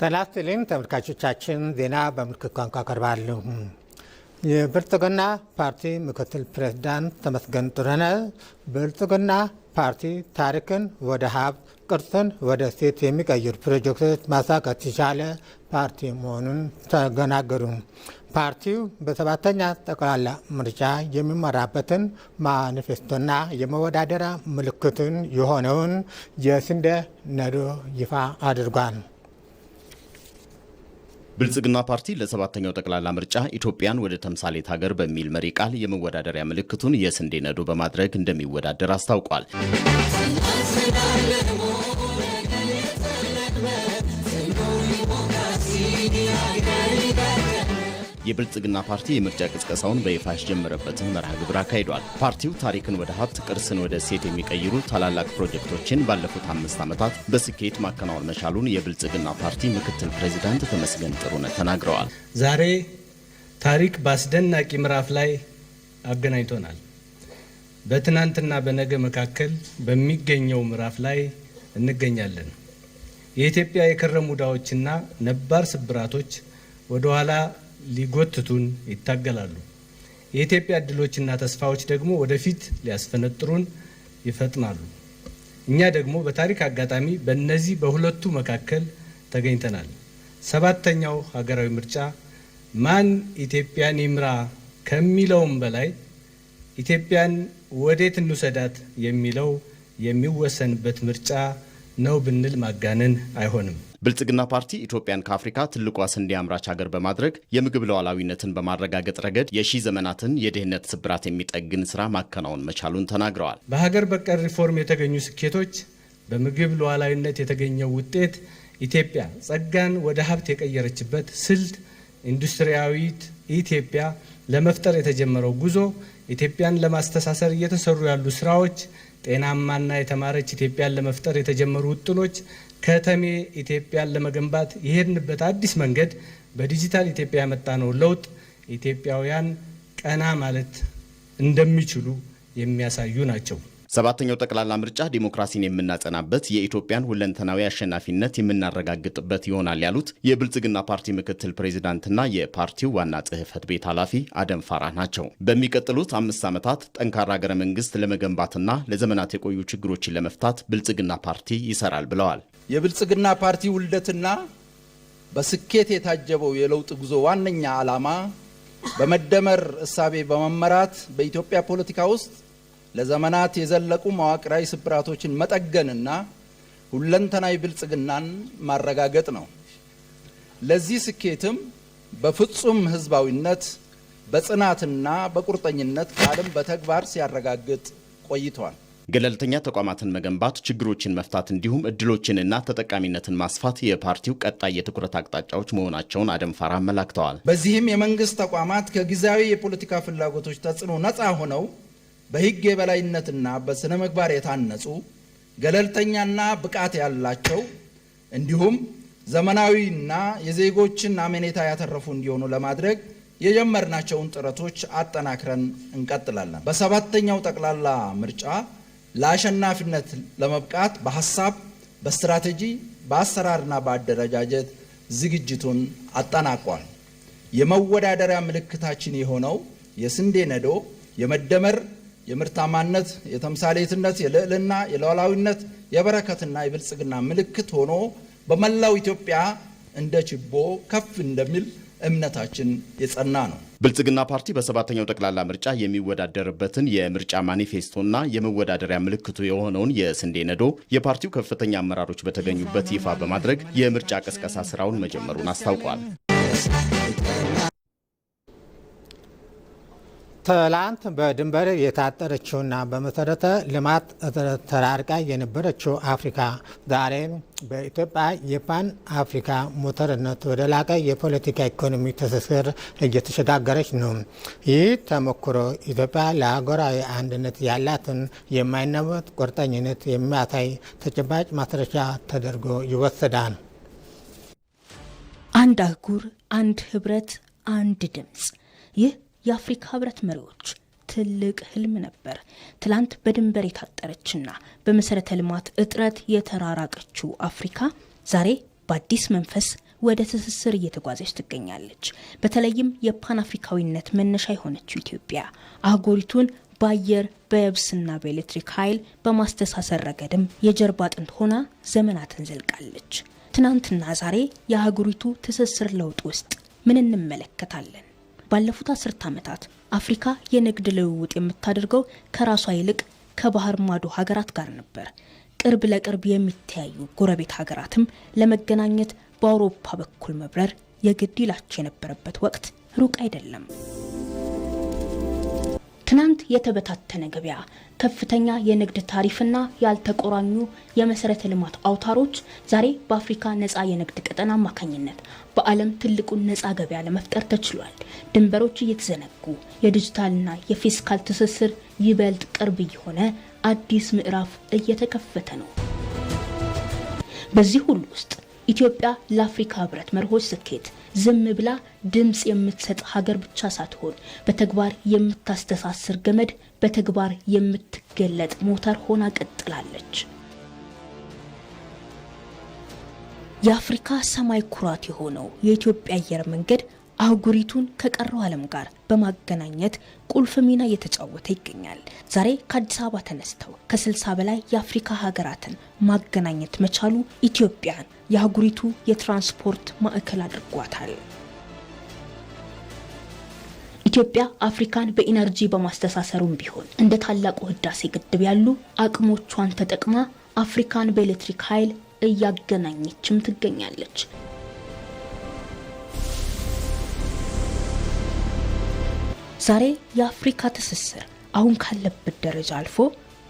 ተላስተልን ተመልካቾቻችን ዜና በምልክት ቋንቋ ቀርባሉ። የብልጽግና ፓርቲ ምክትል ፕሬዝዳንት ተመስገን ጥሩነህ ብልጽግና ፓርቲ ታሪክን ወደ ሀብት፣ ቅርስን ወደ እሴት የሚቀይሩ ፕሮጀክቶች ማሳካት የቻለ ፓርቲ መሆኑን ተናገሩ። ፓርቲው በሰባተኛ ጠቅላላ ምርጫ የሚመራበትን ማኒፌስቶና የመወዳደሪያ ምልክቱን የሆነውን የስንዴ ነዶ ይፋ አድርጓል። ብልጽግና ፓርቲ ለሰባተኛው ጠቅላላ ምርጫ ኢትዮጵያን ወደ ተምሳሌት ሀገር በሚል መሪ ቃል የመወዳደሪያ ምልክቱን የስንዴ ነዶ በማድረግ እንደሚወዳደር አስታውቋል። የብልጽግና ፓርቲ የምርጫ ቅስቀሳውን በይፋ ያስጀመረበትን መርሃ ግብር አካሂዷል። ፓርቲው ታሪክን ወደ ሀብት፣ ቅርስን ወደ እሴት የሚቀይሩ ታላላቅ ፕሮጀክቶችን ባለፉት 5 ዓመታት በስኬት ማከናወን መቻሉን የብልጽግና ፓርቲ ምክትል ፕሬዚዳንት ተመስገን ጥሩነህ ተናግረዋል። ዛሬ ታሪክ በአስደናቂ ምዕራፍ ላይ አገናኝቶናል። በትናንትና በነገ መካከል በሚገኘው ምዕራፍ ላይ እንገኛለን። የኢትዮጵያ የከረሙ ዕዳዎችና ነባር ስብራቶች ወደ ኋላ ሊጎትቱን ይታገላሉ። የኢትዮጵያ እድሎችና ተስፋዎች ደግሞ ወደፊት ሊያስፈነጥሩን ይፈጥናሉ። እኛ ደግሞ በታሪክ አጋጣሚ በእነዚህ በሁለቱ መካከል ተገኝተናል። ሰባተኛው ሀገራዊ ምርጫ ማን ኢትዮጵያን ይምራ ከሚለውም በላይ ኢትዮጵያን ወዴት እንውሰዳት የሚለው የሚወሰንበት ምርጫ ነው ብንል ማጋነን አይሆንም። ብልጽግና ፓርቲ ኢትዮጵያን ከአፍሪካ ትልቋ ስንዴ አምራች ሀገር በማድረግ የምግብ ሉዓላዊነትን በማረጋገጥ ረገድ የሺህ ዘመናትን የድህነት ስብራት የሚጠግን ስራ ማከናወን መቻሉን ተናግረዋል። በሀገር በቀል ሪፎርም የተገኙ ስኬቶች፣ በምግብ ሉዓላዊነት የተገኘው ውጤት፣ ኢትዮጵያ ጸጋን ወደ ሀብት የቀየረችበት ስልት፣ ኢንዱስትሪያዊት ኢትዮጵያ ለመፍጠር የተጀመረው ጉዞ፣ ኢትዮጵያን ለማስተሳሰር እየተሰሩ ያሉ ስራዎች፣ ጤናማና የተማረች ኢትዮጵያን ለመፍጠር የተጀመሩ ውጥኖች፣ ከተሜ ኢትዮጵያን ለመገንባት የሄድንበት አዲስ መንገድ፣ በዲጂታል ኢትዮጵያ ያመጣነው ለውጥ ኢትዮጵያውያን ቀና ማለት እንደሚችሉ የሚያሳዩ ናቸው። ሰባተኛው ጠቅላላ ምርጫ ዲሞክራሲን የምናጸናበት፣ የኢትዮጵያን ሁለንተናዊ አሸናፊነት የምናረጋግጥበት ይሆናል ያሉት የብልጽግና ፓርቲ ምክትል ፕሬዚዳንትና የፓርቲው ዋና ጽሕፈት ቤት ኃላፊ አደም ፋራህ ናቸው። በሚቀጥሉት 5 ዓመታት ጠንካራ ሀገረ መንግስት ለመገንባትና ለዘመናት የቆዩ ችግሮችን ለመፍታት ብልጽግና ፓርቲ ይሰራል ብለዋል። የብልጽግና ፓርቲ ውልደትና በስኬት የታጀበው የለውጥ ጉዞ ዋነኛ ዓላማ በመደመር እሳቤ በመመራት በኢትዮጵያ ፖለቲካ ውስጥ ለዘመናት የዘለቁ መዋቅራዊ ስብራቶችን መጠገንና ሁለንተናዊ ብልጽግናን ማረጋገጥ ነው። ለዚህ ስኬትም በፍጹም ህዝባዊነት፣ በጽናትና በቁርጠኝነት ቃልም በተግባር ሲያረጋግጥ ቆይቷል። ገለልተኛ ተቋማትን መገንባት፣ ችግሮችን መፍታት እንዲሁም እድሎችንና ተጠቃሚነትን ማስፋት የፓርቲው ቀጣይ የትኩረት አቅጣጫዎች መሆናቸውን አደም ፋራህ አመላክተዋል። በዚህም የመንግስት ተቋማት ከጊዜያዊ የፖለቲካ ፍላጎቶች ተጽዕኖ ነፃ ሆነው በህግ የበላይነትና በስነ ምግባር የታነጹ ገለልተኛና ብቃት ያላቸው እንዲሁም ዘመናዊና የዜጎችን አመኔታ ያተረፉ እንዲሆኑ ለማድረግ የጀመርናቸውን ጥረቶች አጠናክረን እንቀጥላለን። በሰባተኛው ጠቅላላ ምርጫ ለአሸናፊነት ለመብቃት በሐሳብ፣ በስትራቴጂ፣ በአሰራርና በአደረጃጀት ዝግጅቱን አጠናቋል። የመወዳደሪያ ምልክታችን የሆነው የስንዴ ነዶ የመደመር፣ የምርታማነት፣ የተምሳሌትነት፣ የልዕልና፣ የሉዓላዊነት፣ የበረከትና የብልጽግና ምልክት ሆኖ በመላው ኢትዮጵያ እንደ ችቦ ከፍ እንደሚል እምነታችን የጸና ነው። ብልጽግና ፓርቲ በሰባተኛው ጠቅላላ ምርጫ የሚወዳደርበትን የምርጫ ማኒፌስቶና የመወዳደሪያ ምልክቱ የሆነውን የስንዴ ነዶ የፓርቲው ከፍተኛ አመራሮች በተገኙበት ይፋ በማድረግ የምርጫ ቅስቀሳ ስራውን መጀመሩን አስታውቋል። ትላንት በድንበር የታጠረችውና በመሰረተ ልማት ተራርቃ የነበረችው አፍሪካ ዛሬ በኢትዮጵያ የፓን አፍሪካ ሞተርነት ወደ ላቀ የፖለቲካ ኢኮኖሚ ትስስር እየተሸጋገረች ነው። ይህ ተሞክሮ ኢትዮጵያ ለሀገራዊ አንድነት ያላትን የማይናወጥ ቁርጠኝነት የሚያሳይ ተጨባጭ ማስረጃ ተደርጎ ይወሰዳል። አንድ አህጉር፣ አንድ ህብረት፣ አንድ ድምፅ። ይህ የአፍሪካ ህብረት መሪዎች ትልቅ ህልም ነበር። ትላንት በድንበር የታጠረችና በመሰረተ ልማት እጥረት የተራራቀችው አፍሪካ ዛሬ በአዲስ መንፈስ ወደ ትስስር እየተጓዘች ትገኛለች። በተለይም የፓን አፍሪካዊነት መነሻ የሆነችው ኢትዮጵያ አህጉሪቱን በአየር በየብስና በኤሌክትሪክ ኃይል በማስተሳሰር ረገድም የጀርባ አጥንት ሆና ዘመናትን ዘልቃለች። ትናንትና ዛሬ የአህጉሪቱ ትስስር ለውጥ ውስጥ ምን እንመለከታለን? ባለፉት 10 ዓመታት አፍሪካ የንግድ ልውውጥ የምታደርገው ከራሷ ይልቅ ከባህር ማዶ ሀገራት ጋር ነበር። ቅርብ ለቅርብ የሚተያዩ ጎረቤት ሀገራትም ለመገናኘት በአውሮፓ በኩል መብረር የግድ ይላቸው የነበረበት ወቅት ሩቅ አይደለም። ትናንት የተበታተነ ገበያ፣ ከፍተኛ የንግድ ታሪፍና ያልተቆራኙ የመሰረተ ልማት አውታሮች ዛሬ በአፍሪካ ነፃ የንግድ ቀጠና አማካኝነት በዓለም ትልቁን ነፃ ገበያ ለመፍጠር ተችሏል። ድንበሮች እየተዘነጉ የዲጂታልና የፊስካል ትስስር ይበልጥ ቅርብ የሆነ አዲስ ምዕራፍ እየተከፈተ ነው። በዚህ ሁሉ ውስጥ ኢትዮጵያ ለአፍሪካ ህብረት መርሆች ስኬት ዝም ብላ ድምጽ የምትሰጥ ሀገር ብቻ ሳትሆን በተግባር የምታስተሳስር ገመድ፣ በተግባር የምትገለጥ ሞተር ሆና ቀጥላለች። የአፍሪካ ሰማይ ኩራት የሆነው የኢትዮጵያ አየር መንገድ አህጉሪቱን ከቀረው ዓለም ጋር በማገናኘት ቁልፍ ሚና እየተጫወተ ይገኛል። ዛሬ ከአዲስ አበባ ተነስተው ከ60 በላይ የአፍሪካ ሀገራትን ማገናኘት መቻሉ ኢትዮጵያን የአህጉሪቱ የትራንስፖርት ማዕከል አድርጓታል። ኢትዮጵያ አፍሪካን በኢነርጂ በማስተሳሰሩም ቢሆን እንደ ታላቁ ህዳሴ ግድብ ያሉ አቅሞቿን ተጠቅማ አፍሪካን በኤሌክትሪክ ኃይል እያገናኘችም ትገኛለች። ዛሬ የአፍሪካ ትስስር አሁን ካለበት ደረጃ አልፎ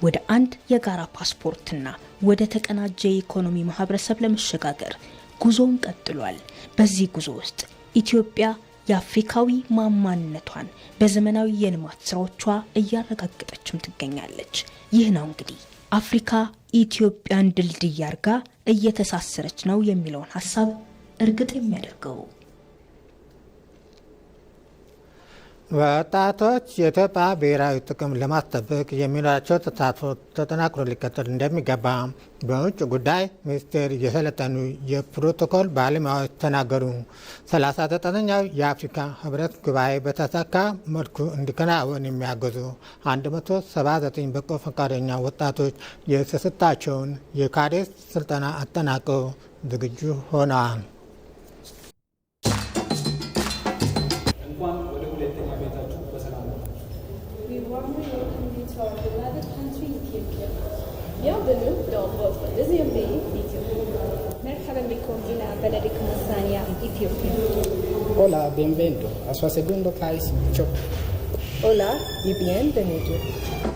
ወደ አንድ የጋራ ፓስፖርትና ወደ ተቀናጀ የኢኮኖሚ ማህበረሰብ ለመሸጋገር ጉዞውን ቀጥሏል። በዚህ ጉዞ ውስጥ ኢትዮጵያ የአፍሪካዊ ማማነቷን በዘመናዊ የልማት ስራዎቿ እያረጋገጠችም ትገኛለች። ይህ ነው እንግዲህ አፍሪካ ኢትዮጵያን ድልድይ አድርጋ እየተሳሰረች ነው የሚለውን ሀሳብ እርግጥ የሚያደርገው። ወጣቶች የኢትዮጵያ ብሔራዊ ጥቅም ለማስጠበቅ የሚኖራቸው ተሳትፎ ተጠናክሮ ሊቀጥል እንደሚገባ በውጭ ጉዳይ ሚኒስቴር የሰለጠኑ የፕሮቶኮል ባለሙያዎች ተናገሩ። 39ኛው የአፍሪካ ህብረት ጉባኤ በተሳካ መልኩ እንዲከናወን የሚያገዙ 179 በጎ ፈቃደኛ ወጣቶች የተሰጣቸውን የካዴት ስልጠና አጠናቀው ዝግጁ ሆነዋል። Bienvenue dans votre deuxième pays, l'Éthiopie. Merhaba bikum ila baladikum athaniya, Ethiopia. Hola, bienvenido a su segundo país, Ethiopia. Hola y bienvenido.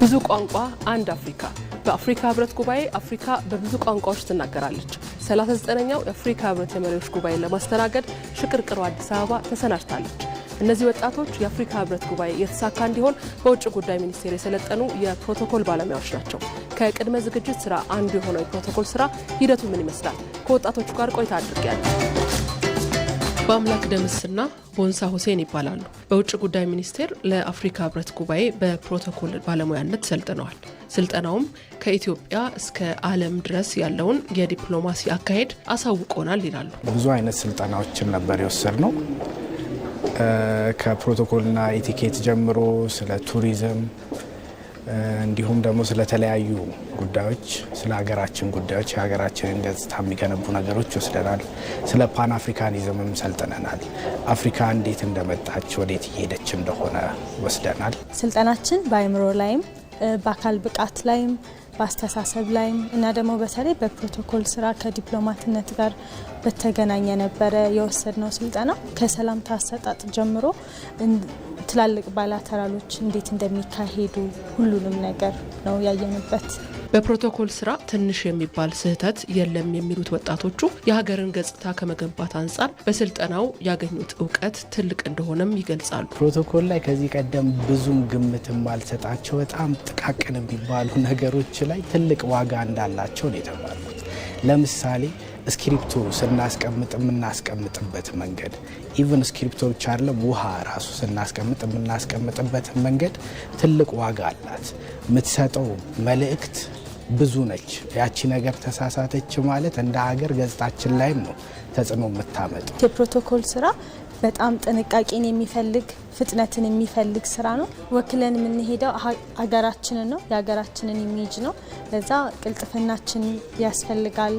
ብዙ ቋንቋ አንድ አፍሪካ። በአፍሪካ ህብረት ጉባኤ አፍሪካ በብዙ ቋንቋዎች ትናገራለች። 39ኛው የአፍሪካ ህብረት የመሪዎች ጉባኤ ለማስተናገድ ሽቅርቅሩ አዲስ አበባ ተሰናድታለች። እነዚህ ወጣቶች የአፍሪካ ህብረት ጉባኤ የተሳካ እንዲሆን በውጭ ጉዳይ ሚኒስቴር የሰለጠኑ የፕሮቶኮል ባለሙያዎች ናቸው። ከቅድመ ዝግጅት ስራ አንዱ የሆነው የፕሮቶኮል ስራ ሂደቱ ምን ይመስላል? ከወጣቶቹ ጋር ቆይታ አድርጌያለሁ። በአምላክ ደምስና ቦንሳ ሁሴን ይባላሉ። በውጭ ጉዳይ ሚኒስቴር ለአፍሪካ ህብረት ጉባኤ በፕሮቶኮል ባለሙያነት ሰልጥነዋል። ስልጠናውም ከኢትዮጵያ እስከ ዓለም ድረስ ያለውን የዲፕሎማሲ አካሄድ አሳውቆናል ይላሉ። ብዙ አይነት ስልጠናዎችን ነበር የወሰድነው። ከፕሮቶኮልና ኢቲኬት ጀምሮ ስለ ቱሪዝም እንዲሁም ደግሞ ስለተለያዩ ጉዳዮች፣ ስለ ሀገራችን ጉዳዮች፣ የሀገራችንን ገጽታ የሚገነቡ ነገሮች ወስደናል። ስለ ፓን አፍሪካኒዝምም ሰልጥነናል። አፍሪካ እንዴት እንደመጣች ወዴት እየሄደች እንደሆነ ወስደናል። ስልጠናችን በአእምሮ ላይም በአካል ብቃት ላይም በአስተሳሰብ ላይም እና ደግሞ በተለይ በፕሮቶኮል ስራ ከዲፕሎማትነት ጋር በተገናኘ ነበረ የወሰድነው ስልጠና። ከሰላምታ አሰጣጥ ጀምሮ ትላልቅ ባይላተራሎች እንዴት እንደሚካሄዱ ሁሉንም ነገር ነው ያየንበት። በፕሮቶኮል ስራ ትንሽ የሚባል ስህተት የለም የሚሉት ወጣቶቹ የሀገርን ገጽታ ከመገንባት አንጻር በስልጠናው ያገኙት እውቀት ትልቅ እንደሆነም ይገልጻሉ። ፕሮቶኮል ላይ ከዚህ ቀደም ብዙም ግምትም አልሰጣቸው በጣም ጥቃቅን የሚባሉ ነገሮች ላይ ትልቅ ዋጋ እንዳላቸው ነው የተማርኩት። ለምሳሌ ስክሪፕቶ ስናስቀምጥ የምናስቀምጥበት መንገድ፣ ኢቭን ስክሪፕቶ ብቻ አይደለም ውሃ ራሱ ስናስቀምጥ የምናስቀምጥበት መንገድ ትልቅ ዋጋ አላት። የምትሰጠው መልእክት ብዙ ነች። ያቺ ነገር ተሳሳተች ማለት እንደ ሀገር ገጽታችን ላይም ነው ተጽዕኖ የምታመጡ። የፕሮቶኮል ስራ በጣም ጥንቃቄን የሚፈልግ ፍጥነትን የሚፈልግ ስራ ነው። ወክለን የምንሄደው ሀገራችንን ነው፣ የሀገራችንን ኢሜጅ ነው። ለዛ ቅልጥፍናችን ያስፈልጋል።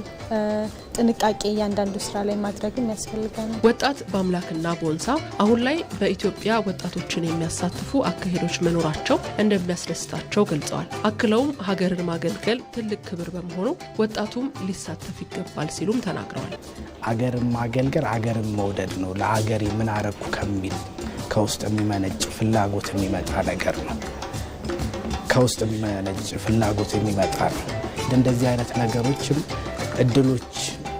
ጥንቃቄ እያንዳንዱ ስራ ላይ ማድረግም ያስፈልጋል። ወጣት በአምላክና ቦንሳ አሁን ላይ በኢትዮጵያ ወጣቶችን የሚያሳትፉ አካሄዶች መኖራቸው እንደሚያስደስታቸው ገልጸዋል። አክለውም ሀገርን ማገልገል ትልቅ ክብር በመሆኑ ወጣቱም ሊሳተፍ ይገባል ሲሉም ተናግረዋል። ሀገርን ማገልገል ሀገርን መውደድ ነው። ለሀገሬ ምን አረኩ ከሚል ከውስጥ የሚመነጭ ፍላጎት የሚመጣ ነገር ነው። ከውስጥ የሚመነጭ ፍላጎት የሚመጣ ነው። እንደዚህ አይነት ነገሮችም እድሎች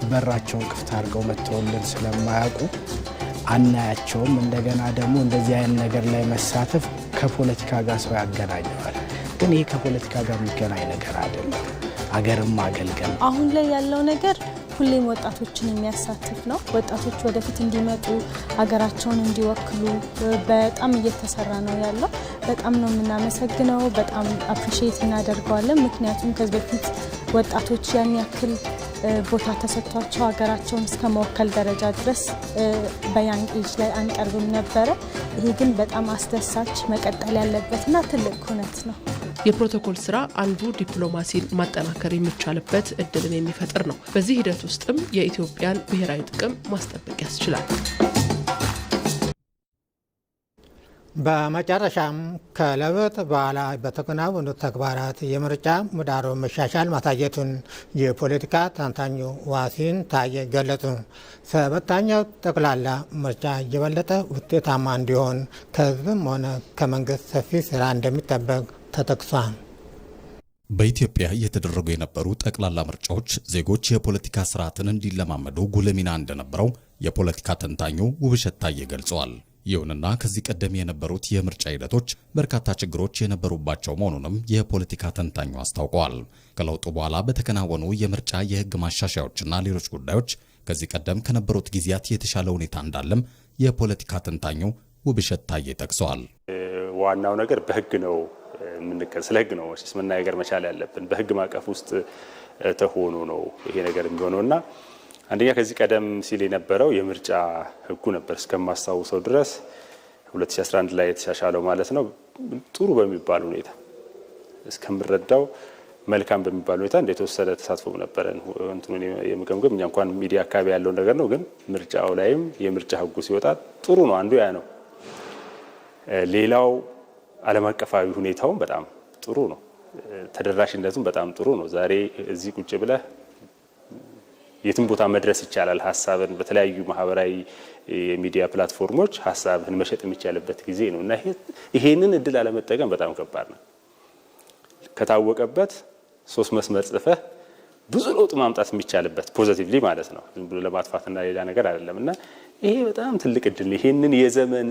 በራቸውን ክፍት አድርገው መጥተውልን ስለማያውቁ አናያቸውም። እንደገና ደግሞ እንደዚህ አይነት ነገር ላይ መሳተፍ ከፖለቲካ ጋር ሰው ያገናኘዋል። ግን ይሄ ከፖለቲካ ጋር የሚገናኝ ነገር አይደለም። ሀገርን ማገልገል አሁን ላይ ያለው ነገር ሁሌም ወጣቶችን የሚያሳትፍ ነው። ወጣቶች ወደፊት እንዲመጡ ሀገራቸውን እንዲወክሉ በጣም እየተሰራ ነው ያለው። በጣም ነው የምናመሰግነው። በጣም አፕሪሺየት እናደርገዋለን። ምክንያቱም ከዚህ በፊት ወጣቶች ያን ያክል ቦታ ተሰጥቷቸው ሀገራቸውን እስከ መወከል ደረጃ ድረስ በያንግ ኤጅ ላይ አንቀርብም ነበረ። ይሄ ግን በጣም አስደሳች መቀጠል ያለበትና ትልቅ ኩነት ነው። የፕሮቶኮል ስራ አንዱ ዲፕሎማሲን ማጠናከር የሚቻልበት እድልን የሚፈጥር ነው። በዚህ ሂደት ውስጥም የኢትዮጵያን ብሔራዊ ጥቅም ማስጠበቅ ያስችላል። በመጨረሻም ከለውጥ በኋላ በተከናወኑ ተግባራት የምርጫ ምህዳሩ መሻሻል ማሳየቱን የፖለቲካ ተንታኙ ዋሲን ታዬ ገለጹ። ሰባተኛው ጠቅላላ ምርጫ የበለጠ ውጤታማ እንዲሆን ከህዝብም ሆነ ከመንግስት ሰፊ ስራ እንደሚጠበቅ ተጠቅሷል። በኢትዮጵያ እየተደረጉ የነበሩ ጠቅላላ ምርጫዎች ዜጎች የፖለቲካ ስርዓትን እንዲለማመዱ ጉልህ ሚና እንደነበረው የፖለቲካ ተንታኙ ውብሸት ታዬ ገልጸዋል። ይሁንና ከዚህ ቀደም የነበሩት የምርጫ ሂደቶች በርካታ ችግሮች የነበሩባቸው መሆኑንም የፖለቲካ ተንታኙ አስታውቀዋል። ከለውጡ በኋላ በተከናወኑ የምርጫ የህግ ማሻሻያዎችና ሌሎች ጉዳዮች ከዚህ ቀደም ከነበሩት ጊዜያት የተሻለ ሁኔታ እንዳለም የፖለቲካ ተንታኙ ውብሸት ታዬ ጠቅሰዋል። ዋናው ነገር በህግ ነው ስለ ህግ ነው መናገር መቻል ያለብን። በህግ ማዕቀፍ ውስጥ ተሆኖ ነው ይሄ ነገር የሚሆነውና አንደኛ ከዚህ ቀደም ሲል የነበረው የምርጫ ህጉ ነበር እስከማስታውሰው ድረስ 2011 ላይ የተሻሻለው ማለት ነው። ጥሩ በሚባል ሁኔታ እስከምረዳው መልካም በሚባል ሁኔታ እንደተወሰደ ተሳትፎ ነበረን። እንትኑን የምገምገም እኛ እንኳን ሚዲያ አካባቢ ያለው ነገር ነው። ግን ምርጫው ላይም የምርጫ ህጉ ሲወጣ ጥሩ ነው። አንዱ ያ ነው። ሌላው ዓለም አቀፋዊ ሁኔታውም በጣም ጥሩ ነው። ተደራሽነቱም በጣም ጥሩ ነው። ዛሬ እዚህ ቁጭ ብለህ የትም ቦታ መድረስ ይቻላል። ሀሳብን በተለያዩ ማህበራዊ የሚዲያ ፕላትፎርሞች ሀሳብን መሸጥ የሚቻልበት ጊዜ ነው እና ይሄንን እድል አለመጠቀም በጣም ከባድ ነው። ከታወቀበት 3 መስመር ጽፈህ ብዙ ለውጥ ማምጣት የሚቻልበት ፖዚቲቭሊ ማለት ነው። ዝም ብሎ ለማጥፋትና ሌላ ነገር አይደለም እና ይሄ በጣም ትልቅ እድል ነው። ይሄንን የዘመን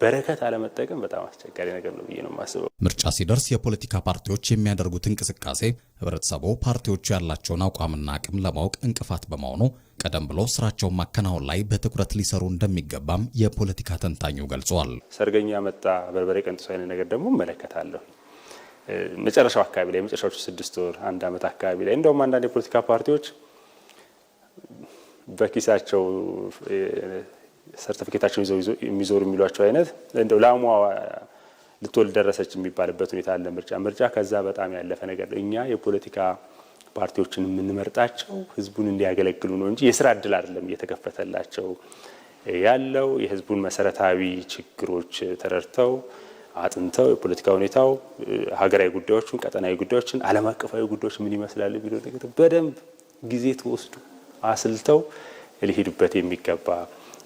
በረከት አለመጠቀም በጣም አስቸጋሪ ነገር ነው ብዬ ነው የማስበው። ምርጫ ሲደርስ የፖለቲካ ፓርቲዎች የሚያደርጉት እንቅስቃሴ ህብረተሰቡ ፓርቲዎቹ ያላቸውን አቋምና አቅም ለማወቅ እንቅፋት በመሆኑ ቀደም ብሎ ስራቸውን ማከናወን ላይ በትኩረት ሊሰሩ እንደሚገባም የፖለቲካ ተንታኙ ገልጸዋል። ሰርገኛ መጣ በርበሬ ቀንጥሶ አይነት ነገር ደግሞ እመለከታለሁ። መጨረሻው አካባቢ ላይ መጨረሻዎቹ 6 ወር 1 ዓመት አካባቢ ላይ እንደውም አንዳንድ የፖለቲካ ፓርቲዎች በኪሳቸው ሰርቲፊኬታቸውን ይዘው የሚዞሩ የሚሏቸው አይነት እንደው ላሟ ልትወልድ ደረሰች የሚባልበት ሁኔታ አለ። ምርጫ ከዛ በጣም ያለፈ ነገር ነው። እኛ የፖለቲካ ፓርቲዎችን የምንመርጣቸው ህዝቡን እንዲያገለግሉ ነው እንጂ የስራ እድል አይደለም እየተከፈተላቸው ያለው። የህዝቡን መሰረታዊ ችግሮች ተረድተው አጥንተው የፖለቲካ ሁኔታው ሀገራዊ ጉዳዮችን፣ ቀጠናዊ ጉዳዮችን፣ ዓለም አቀፋዊ ጉዳዮች ምን ይመስላሉ ቢለው ነገር በደንብ ጊዜ ተወስዶ አስልተው ሊሄዱበት የሚገባ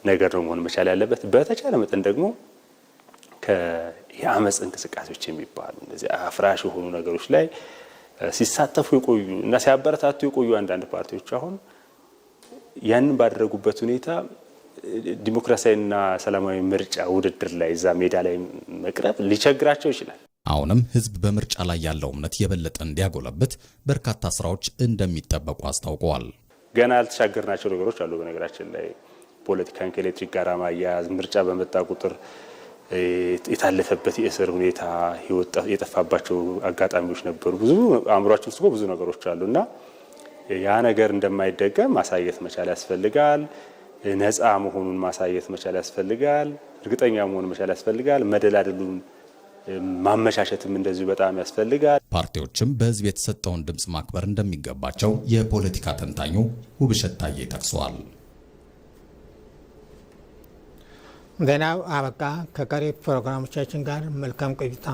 ነገር ነው መሆን መቻል ያለበት። በተቻለ መጠን ደግሞ የአመጽ እንቅስቃሴዎች የሚባሉ እነዚህ አፍራሽ የሆኑ ነገሮች ላይ ሲሳተፉ የቆዩ እና ሲያበረታቱ የቆዩ አንዳንድ ፓርቲዎች አሁን ያንን ባደረጉበት ሁኔታ ዲሞክራሲያዊና ሰላማዊ ምርጫ ውድድር ላይ እዛ ሜዳ ላይ መቅረብ ሊቸግራቸው ይችላል። አሁንም ህዝብ በምርጫ ላይ ያለው እምነት የበለጠ እንዲያጎለብት በርካታ ስራዎች እንደሚጠበቁ አስታውቀዋል። ገና ያልተሻገርናቸው ነገሮች አሉ። በነገራችን ላይ ፖለቲካን ከኤሌክትሪክ ጋር ማያያዝ፣ ምርጫ በመጣ ቁጥር የታለፈበት የእስር ሁኔታ የጠፋባቸው አጋጣሚዎች ነበሩ። ብዙ አእምሯችን ውስጥ ብዙ ነገሮች አሉና ያ ነገር እንደማይደገም ማሳየት መቻል ያስፈልጋል። ነፃ መሆኑን ማሳየት መቻል ያስፈልጋል። እርግጠኛ መሆን መቻል ያስፈልጋል። መደላደሉን ማመቻቸትም እንደዚሁ በጣም ያስፈልጋል። ፓርቲዎችም በህዝብ የተሰጠውን ድምፅ ማክበር እንደሚገባቸው የፖለቲካ ተንታኙ ውብሸት ታዬ ጠቅሰዋል። ዜናው አበቃ። ከቀሪ ፕሮግራሞቻችን ጋር መልካም ቆይታ